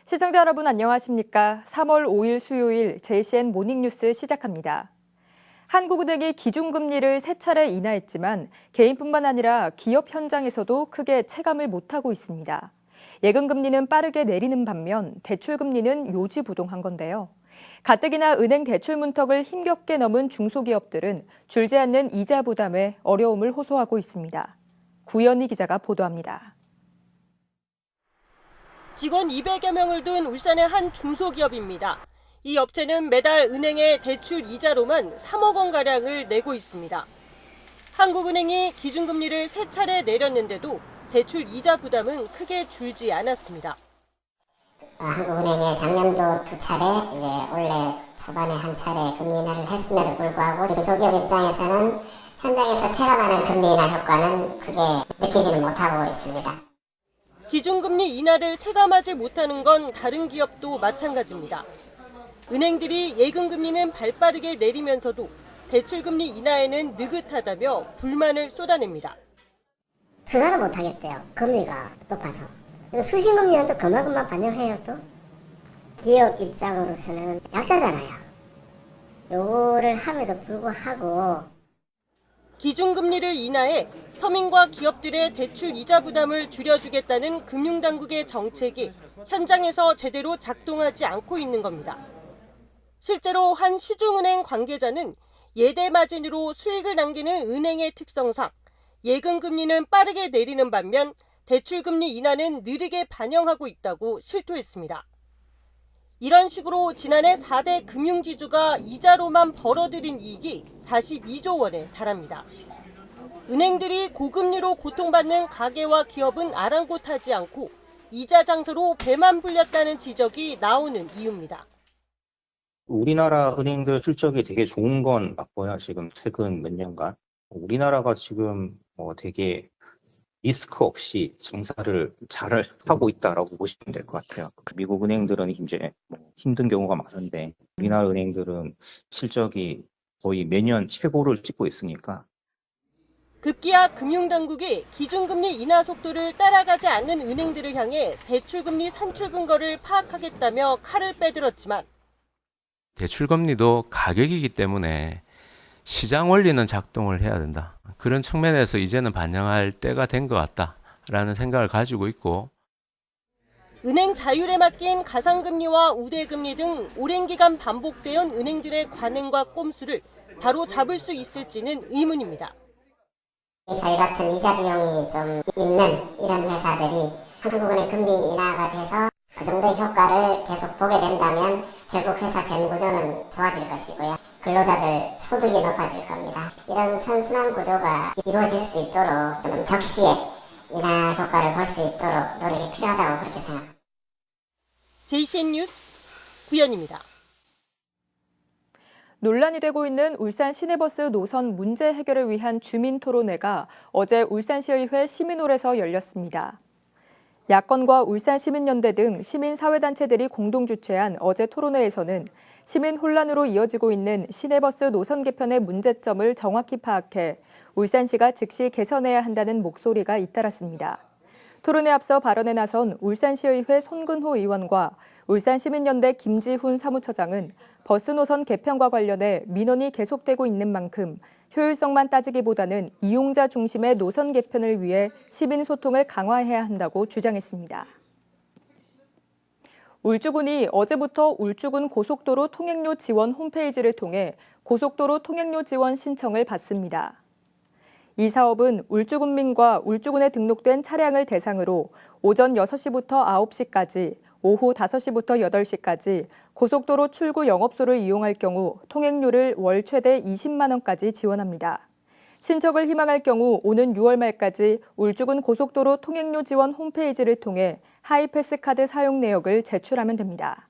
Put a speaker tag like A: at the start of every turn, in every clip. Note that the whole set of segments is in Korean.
A: 시청자 여러분 안녕하십니까? 3월 5일 수요일 JCN 모닝뉴스 시작합니다. 한국은행이 기준금리를 3차례 인하했지만 개인뿐만 아니라 기업 현장에서도 크게 체감을 못하고 있습니다. 예금금리는 빠르게 내리는 반면 대출금리는 요지부동한 건데요. 가뜩이나 은행 대출 문턱을 힘겹게 넘은 중소기업들은 줄지 않는 이자 부담에 어려움을 호소하고 있습니다. 구연희 기자가 보도합니다.
B: 직원 200여 명을 둔 울산의 한 중소기업입니다. 이 업체는 매달 은행에 대출 이자로만 3억 원가량을 내고 있습니다. 한국은행이 기준금리를 3차례 내렸는데도 대출 이자 부담은 크게 줄지 않았습니다.
C: 한국은행이 작년도 2차례, 이제 올해 초반에 한 차례 금리 인하를 했음에도 불구하고 중소기업 입장에서는 현장에서 체감하는 금리 인하 효과는 크게 느끼지는 못하고 있습니다.
B: 기준금리 인하를 체감하지 못하는 건 다른 기업도 마찬가지입니다. 은행들이 예금금리는 발빠르게 내리면서도 대출금리 인하에는 느긋하다며 불만을 쏟아냅니다.
C: 투자를 못하겠대요. 금리가 높아서. 수신금리는 또 그만큼만 반영해요. 또 기업 입장으로서는 약자잖아요. 요거를 함에도 불구하고
B: 기준금리를 인하해 서민과 기업들의 대출 이자 부담을 줄여주겠다는 금융당국의 정책이 현장에서 제대로 작동하지 않고 있는 겁니다. 실제로 한 시중은행 관계자는 예대 마진으로 수익을 남기는 은행의 특성상 예금금리는 빠르게 내리는 반면 대출금리 인하는 느리게 반영하고 있다고 실토했습니다. 이런 식으로 지난해 4대 금융지주가 이자로만 벌어들인 이익이 42조 원에 달합니다. 은행들이 고금리로 고통받는 가계와 기업은 아랑곳하지 않고 이자 장소로 배만 불렸다는 지적이 나오는 이유입니다.
D: 우리나라 은행들 실적이 되게 좋은 건 맞고요. 지금 최근 몇 년간. 우리나라가 지금 되게 리스크 없이 장사를 잘 하고 있다라고 보시면 될 것 같아요. 미국 은행들은 이제 힘든 경우가 많은데 우리나라 은행들은 실적이 거의 매년 최고를 찍고 있으니까.
B: 급기야 금융당국이 기준금리 인하 속도를 따라가지 않는 은행들을 향해 대출금리 산출 근거를 파악하겠다며 칼을 빼들었지만
E: 대출금리도 가격이기 때문에 시장 원리는 작동을 해야 된다. 그런 측면에서 이제는 반영할 때가 된 것 같다라는 생각을 가지고 있고.
B: 은행 자율에 맡긴 가상금리와 우대금리 등 오랜 기간 반복되온 은행들의 관행과 꼼수를 바로 잡을 수 있을지는 의문입니다.
C: 저희 같은 이자 비용이 좀 있는 이런 회사들이 한국은행 금리 인하가 돼서 그 정도의 효과를 계속 보게 된다면 결국 회사 재무구조는 좋아질 것이고요. 근로자들 소득이 높아질 겁니다. 이런 선순환 구조가 이루어질 수 있도록 좀 적시에 인하 효과를 볼 수 있도록 노력이 필요하다고 그렇게 생각합니다.
B: JCN 뉴스 구연입니다.
A: 논란이 되고 있는 울산 시내버스 노선 문제 해결을 위한 주민토론회가 어제 울산시의회 시민홀에서 열렸습니다. 야권과 울산시민연대 등 시민사회단체들이 공동 주최한 어제 토론회에서는 시민 혼란으로 이어지고 있는 시내버스 노선 개편의 문제점을 정확히 파악해 울산시가 즉시 개선해야 한다는 목소리가 잇따랐습니다. 토론에 앞서 발언에 나선 울산시의회 손근호 의원과 울산시민연대 김지훈 사무처장은 버스 노선 개편과 관련해 민원이 계속되고 있는 만큼 효율성만 따지기보다는 이용자 중심의 노선 개편을 위해 시민 소통을 강화해야 한다고 주장했습니다. 울주군이 어제부터 울주군 고속도로 통행료 지원 홈페이지를 통해 고속도로 통행료 지원 신청을 받습니다. 이 사업은 울주군민과 울주군에 등록된 차량을 대상으로 오전 6시부터 9시까지, 오후 5시부터 8시까지 고속도로 출구 영업소를 이용할 경우 통행료를 월 최대 20만 원까지 지원합니다. 신청을 희망할 경우 오는 6월 말까지 울주군 고속도로 통행료 지원 홈페이지를 통해 하이패스 카드 사용 내역을 제출하면 됩니다.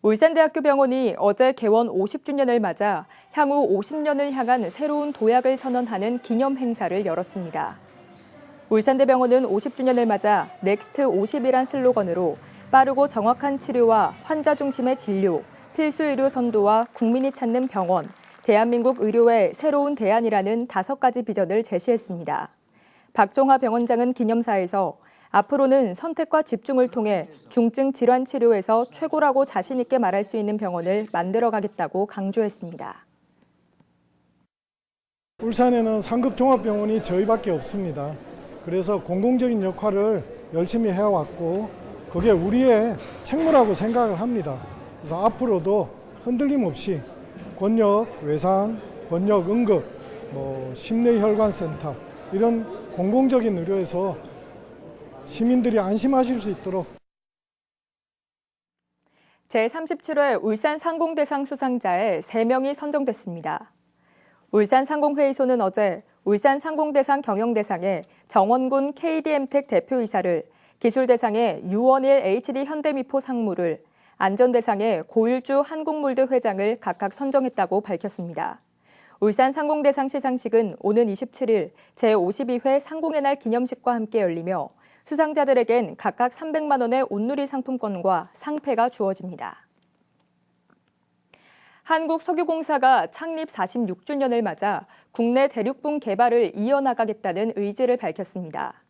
A: 울산대학교 병원이 어제 개원 50주년을 맞아 향후 50년을 향한 새로운 도약을 선언하는 기념 행사를 열었습니다. 울산대병원은 50주년을 맞아 넥스트 50이란 슬로건으로 빠르고 정확한 치료와 환자 중심의 진료, 필수 의료 선도와 국민이 찾는 병원, 대한민국 의료의 새로운 대안이라는 5가지 비전을 제시했습니다. 박종화 병원장은 기념사에서 앞으로는 선택과 집중을 통해 중증 질환 치료에서 최고라고 자신 있게 말할 수 있는 병원을 만들어가겠다고 강조했습니다.
F: 울산에는 상급 종합병원이 저희밖에 없습니다. 그래서 공공적인 역할을 열심히 해왔고 그게 우리의 책무라고 생각을 합니다. 그래서 앞으로도 흔들림 없이 권역 외상, 권역 응급, 심내혈관센터 이런 공공적인 의료에서 시민들이 안심하실 수 있도록
A: 제37회 울산 상공대상 수상자에 3명이 선정됐습니다. 울산 상공회의소는 어제 울산 상공대상 경영대상에 정원군 KDM텍 대표이사를, 기술대상에 유원일 HD 현대미포 상무를, 안전대상에 고일주 한국몰드 회장을 각각 선정했다고 밝혔습니다. 울산 상공대상 시상식은 오는 27일 제52회 상공의 날 기념식과 함께 열리며 수상자들에겐 각각 300만 원의 온누리 상품권과 상패가 주어집니다. 한국석유공사가 창립 46주년을 맞아 국내 대륙분 개발을 이어나가겠다는 의지를 밝혔습니다.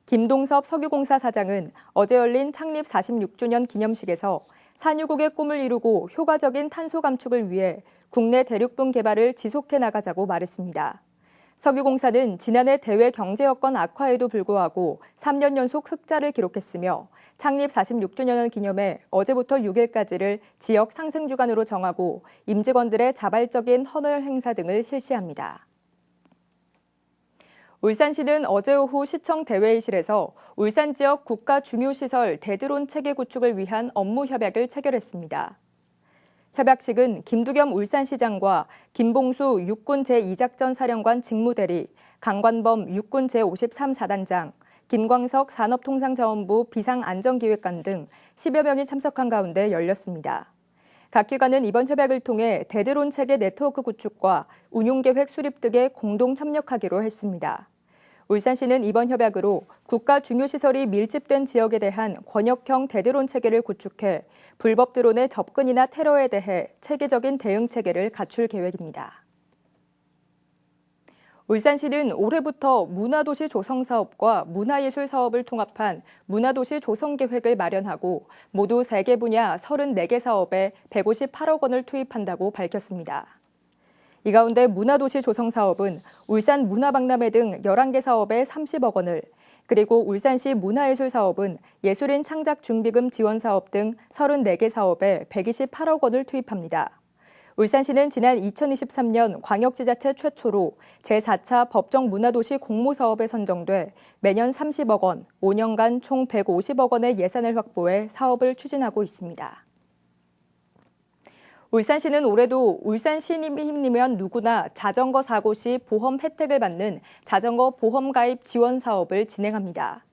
A: 김동섭 석유공사 사장은 어제 열린 창립 46주년 기념식에서 산유국의 꿈을 이루고 효과적인 탄소 감축을 위해 국내 대륙분 개발을 지속해 나가자고 말했습니다. 석유공사는 지난해 대외 경제 여건 악화에도 불구하고 3년 연속 흑자를 기록했으며 창립 46주년을 기념해 어제부터 6일까지를 지역 상생 주간으로 정하고 임직원들의 자발적인 헌혈 행사 등을 실시합니다. 울산시는 어제 오후 시청 대회의실에서 울산 지역 국가 중요시설 대드론 체계 구축을 위한 업무 협약을 체결했습니다. 협약식은 김두겸 울산시장과 김봉수 육군 제2작전 사령관 직무대리, 강관범 육군 제53사단장, 김광석 산업통상자원부 비상안전기획관 등 10여 명이 참석한 가운데 열렸습니다. 각 기관은 이번 협약을 통해 대드론 체계 네트워크 구축과 운용계획 수립 등에 공동 협력하기로 했습니다. 울산시는 이번 협약으로 국가 중요시설이 밀집된 지역에 대한 권역형 대드론 체계를 구축해 불법 드론의 접근이나 테러에 대해 체계적인 대응 체계를 갖출 계획입니다. 울산시는 올해부터 문화도시 조성 사업과 문화예술 사업을 통합한 문화도시 조성 계획을 마련하고 모두 3개 분야 34개 사업에 158억 원을 투입한다고 밝혔습니다. 이 가운데 문화도시 조성 사업은 울산 문화박람회 등 11개 사업에 30억 원을, 그리고 울산시 문화예술 사업은 예술인 창작준비금 지원 사업 등 34개 사업에 128억 원을 투입합니다. 울산시는 지난 2023년 광역지자체 최초로 제4차 법정 문화도시 공모사업에 선정돼 매년 30억 원, 5년간 총 150억 원의 예산을 확보해 사업을 추진하고 있습니다. 울산시는 올해도 울산 시민이면 누구나 자전거 사고 시 보험 혜택을 받는 자전거 보험 가입 지원 사업을 진행합니다.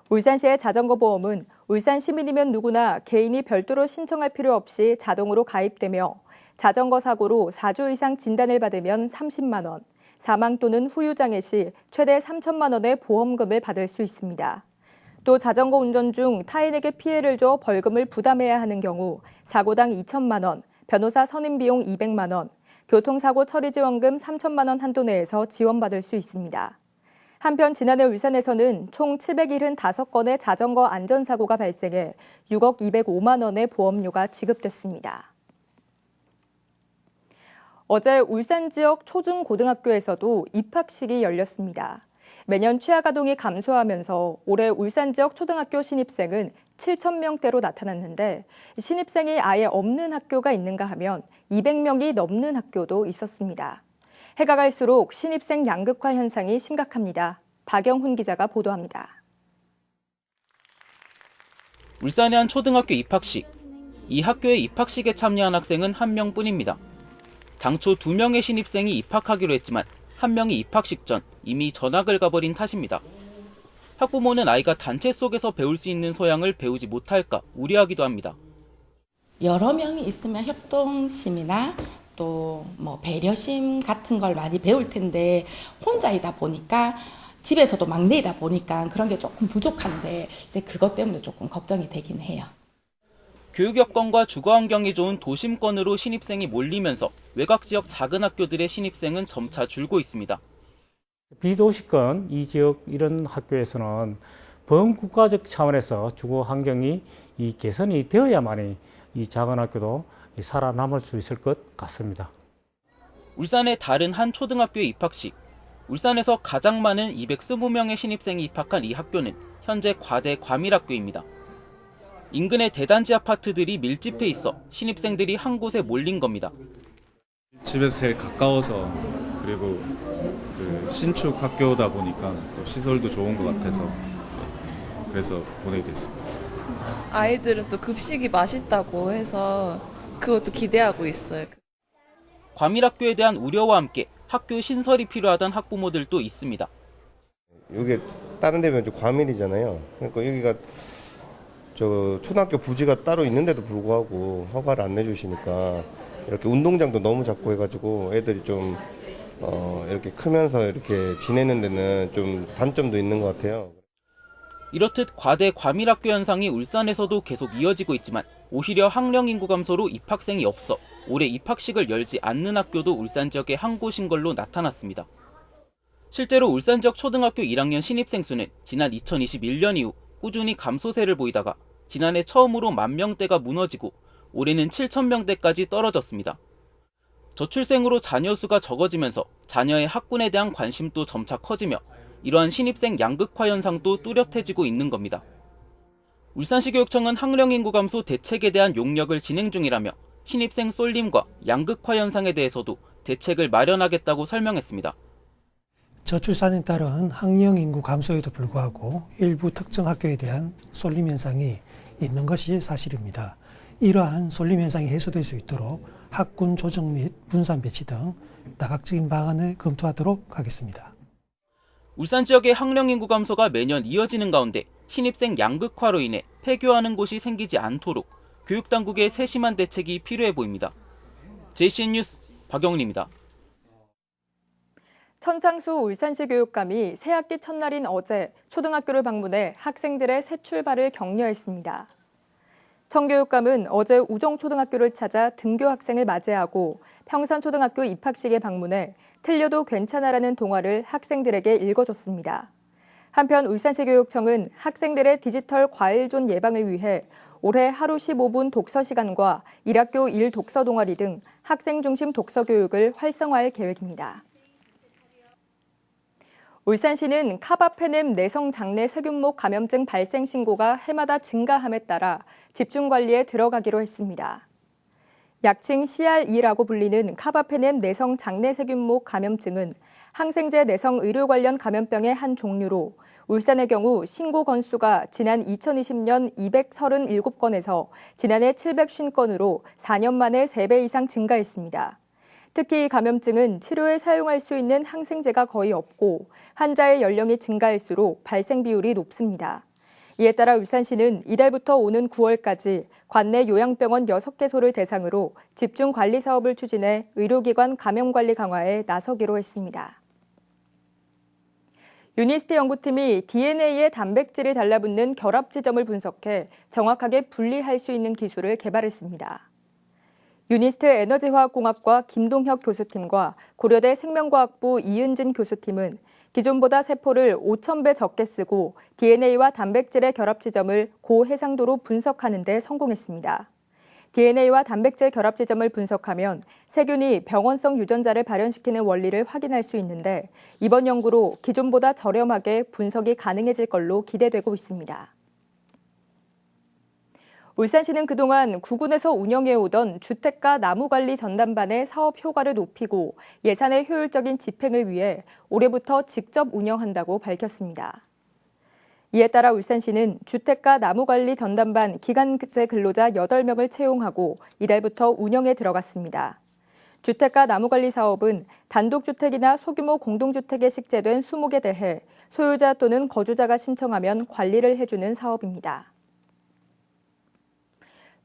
A: 울산시의 자전거 보험은 울산 시민이면 누구나 개인이 별도로 신청할 필요 없이 자동으로 가입되며 자전거 사고로 4주 이상 진단을 받으면 30만 원, 사망 또는 후유장애 시 최대 3천만 원의 보험금을 받을 수 있습니다. 또 자전거 운전 중 타인에게 피해를 줘 벌금을 부담해야 하는 경우 사고당 2천만 원, 변호사 선임 비용 200만 원, 교통사고 처리 지원금 3천만 원 한도 내에서 지원받을 수 있습니다. 한편 지난해 울산에서는 총 775건의 자전거 안전사고가 발생해 6억 205만 원의 보험료가 지급됐습니다. 어제 울산 지역 초중고등학교에서도 입학식이 열렸습니다. 매년 취학 아동이 감소하면서 올해 울산 지역 초등학교 신입생은 7,000명대로 나타났는데 신입생이 아예 없는 학교가 있는가 하면 200명이 넘는 학교도 있었습니다. 해가 갈수록 신입생 양극화 현상이 심각합니다. 박영훈 기자가 보도합니다.
G: 울산의 한 초등학교 입학식. 이 학교의 입학식에 참여한 학생은 1명뿐입니다. 당초 2명의 신입생이 입학하기로 했지만 1명이 입학식 전 이미 전학을 가버린 탓입니다. 학부모는 아이가 단체 속에서 배울 수 있는 소양을 배우지 못할까 우려하기도 합니다.
H: 여러 명이 있으면 협동심이나 또 배려심 같은 걸 많이 배울 텐데 혼자이다 보니까 집에서도 막내이다 보니까 그런 게 조금 부족한데 이제 그것 때문에 조금 걱정이 되긴 해요.
G: 교육 여건과 주거 환경이 좋은 도심권으로 신입생이 몰리면서 외곽 지역 작은 학교들의 신입생은 점차 줄고 있습니다.
I: 비도시권 이 지역 이런 학교에서는 범국가적 차원에서 주거 환경이 이 개선이 되어야만이 이 작은 학교도 살아남을 수 있을 것 같습니다.
G: 울산의 다른 한 초등학교의 입학식. 울산에서 가장 많은 220명의 신입생이 입학한 이 학교는 현재 과대 과밀학교입니다. 인근의 대단지 아파트들이 밀집해 있어 신입생들이 한 곳에 몰린 겁니다.
J: 집에서 제일 가까워서 그리고 신축 학교다 보니까 또 시설도 좋은 것 같아서 그래서 보내게 됐습니다.
K: 아이들은 또 급식이 맛있다고 해서 그것도 기대하고 있어요.
G: 과밀학교에 대한 우려와 함께 학교 신설이 필요하다는 학부모들도 있습니다.
L: 이게 다른 데면 좀 과밀이잖아요. 그러니까 여기가 저 초등학교 부지가 따로 있는데도 불구하고 허가를 안 내주시니까 이렇게 운동장도 너무 작고 해가지고 애들이 좀 이렇게 크면서 이렇게 지내는 데는 좀 단점도 있는 것 같아요.
G: 이렇듯 과대 과밀학교 현상이 울산에서도 계속 이어지고 있지만 오히려 학령 인구 감소로 입학생이 없어 올해 입학식을 열지 않는 학교도 울산 지역의 한 곳인 걸로 나타났습니다. 실제로 울산 지역 초등학교 1학년 신입생 수는 지난 2021년 이후 꾸준히 감소세를 보이다가 지난해 처음으로 10,000명대가 무너지고 올해는 7,000명대까지 떨어졌습니다. 저출생으로 자녀 수가 적어지면서 자녀의 학군에 대한 관심도 점차 커지며 이러한 신입생 양극화 현상도 뚜렷해지고 있는 겁니다. 울산시 교육청은 학령 인구 감소 대책에 대한 용역을 진행 중이라며 신입생 쏠림과 양극화 현상에 대해서도 대책을 마련하겠다고 설명했습니다.
M: 저출산에 따른 학령 인구 감소에도 불구하고 일부 특정 학교에 대한 쏠림 현상이 있는 것이 사실입니다. 이러한 쏠림 현상이 해소될 수 있도록 학군 조정 및 분산 배치 등 다각적인 방안을 검토하도록 하겠습니다.
G: 울산 지역의 학령 인구 감소가 매년 이어지는 가운데 신입생 양극화로 인해 폐교하는 곳이 생기지 않도록 교육당국의 세심한 대책이 필요해 보입니다. JCN 뉴스 박영리입니다.
A: 천창수 울산시 교육감이 새학기 첫날인 어제 초등학교를 방문해 학생들의 새 출발을 격려했습니다. 청 교육감은 어제 우정초등학교를 찾아 등교 학생을 맞이하고 평산초등학교 입학식에 방문해 틀려도 괜찮아라는 동화를 학생들에게 읽어줬습니다. 한편 울산시 교육청은 학생들의 디지털 과일존 예방을 위해 올해 하루 15분 독서 시간과 1학교 1독서 동아리 등 학생 중심 독서 교육을 활성화할 계획입니다. 울산시는 카바페넴 내성 장내 세균목 감염증 발생 신고가 해마다 증가함에 따라 집중관리에 들어가기로 했습니다. 약칭 CR2라고 불리는 카바페넴 내성 장내 세균목 감염증은 항생제 내성 의료 관련 감염병의 한 종류로 울산의 경우 신고 건수가 지난 2020년 237건에서 지난해 750건으로 4년 만에 3배 이상 증가했습니다. 특히 이 감염증은 치료에 사용할 수 있는 항생제가 거의 없고 환자의 연령이 증가할수록 발생 비율이 높습니다. 이에 따라 울산시는 이달부터 오는 9월까지 관내 요양병원 6개소를 대상으로 집중관리 사업을 추진해 의료기관 감염관리 강화에 나서기로 했습니다. 유니스트 연구팀이 DNA에 단백질이 달라붙는 결합 지점을 분석해 정확하게 분리할 수 있는 기술을 개발했습니다. 유니스트 에너지화학공학과 김동혁 교수팀과 고려대 생명과학부 이은진 교수팀은 기존보다 세포를 5,000배 적게 쓰고 DNA와 단백질의 결합 지점을 고해상도로 분석하는 데 성공했습니다. DNA와 단백질 결합 지점을 분석하면 세균이 병원성 유전자를 발현시키는 원리를 확인할 수 있는데 이번 연구로 기존보다 저렴하게 분석이 가능해질 걸로 기대되고 있습니다. 울산시는 그동안 구군에서 운영해오던 주택가 나무관리 전담반의 사업 효과를 높이고 예산의 효율적인 집행을 위해 올해부터 직접 운영한다고 밝혔습니다. 이에 따라 울산시는 주택가 나무관리 전담반 기간제 근로자 8명을 채용하고 이달부터 운영에 들어갔습니다. 주택가 나무관리 사업은 단독주택이나 소규모 공동주택에 식재된 수목에 대해 소유자 또는 거주자가 신청하면 관리를 해주는 사업입니다.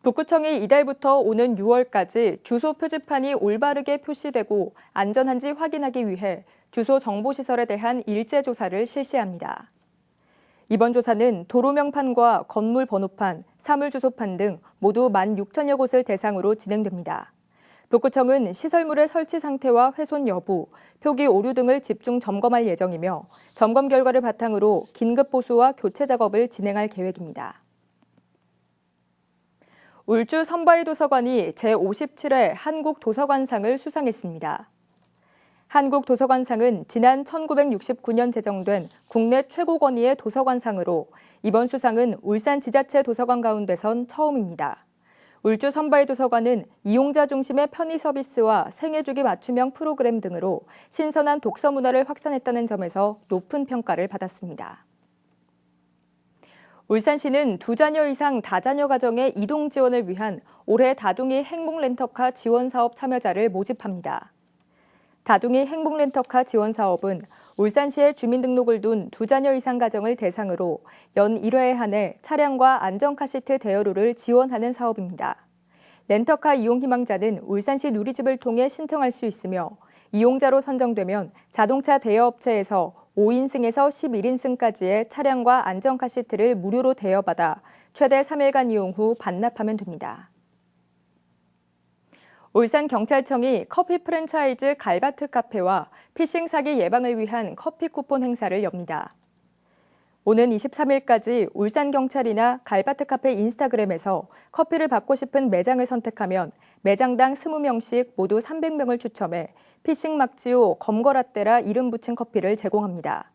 A: 북구청이 이달부터 오는 6월까지 주소 표지판이 올바르게 표시되고 안전한지 확인하기 위해 주소 정보시설에 대한 일제조사를 실시합니다. 이번 조사는 도로명판과 건물 번호판, 사물주소판 등 모두 16,000여 곳을 대상으로 진행됩니다. 북구청은 시설물의 설치 상태와 훼손 여부, 표기 오류 등을 집중 점검할 예정이며 점검 결과를 바탕으로 긴급 보수와 교체 작업을 진행할 계획입니다. 울주 선바위 도서관이 제57회 한국도서관상을 수상했습니다. 한국도서관상은 지난 1969년 제정된 국내 최고 권위의 도서관상으로 이번 수상은 울산 지자체 도서관 가운데선 처음입니다. 울주 선바위 도서관은 이용자 중심의 편의 서비스와 생애주기 맞춤형 프로그램 등으로 신선한 독서 문화를 확산했다는 점에서 높은 평가를 받았습니다. 울산시는 2자녀 이상 다자녀 가정의 이동 지원을 위한 올해 다둥이 행복렌터카 지원 사업 참여자를 모집합니다. 다둥이 행복렌터카 지원 사업은 울산시에 주민등록을 둔 2자녀 이상 가정을 대상으로 연 1회에 한해 차량과 안전카 시트 대여료를 지원하는 사업입니다. 렌터카 이용 희망자는 울산시 누리집을 통해 신청할 수 있으며 이용자로 선정되면 자동차 대여업체에서 5인승에서 11인승까지의 차량과 안전카 시트를 무료로 대여받아 최대 3일간 이용 후 반납하면 됩니다. 울산경찰청이 커피 프랜차이즈 갈바트 카페와 피싱 사기 예방을 위한 커피 쿠폰 행사를 엽니다. 오는 23일까지 울산경찰이나 갈바트 카페 인스타그램에서 커피를 받고 싶은 매장을 선택하면 매장당 20명씩 모두 300명을 추첨해 피싱 막지오 검거라떼라 이름 붙인 커피를 제공합니다.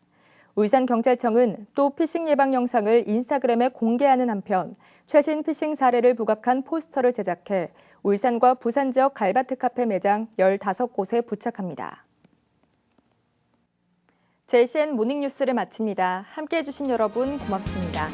A: 울산경찰청은 또 피싱 예방 영상을 인스타그램에 공개하는 한편 최신 피싱 사례를 부각한 포스터를 제작해 울산과 부산 지역 갈바트 카페 매장 15곳에 부착합니다. JCN 모닝뉴스를 마칩니다. 함께해 주신 여러분 고맙습니다.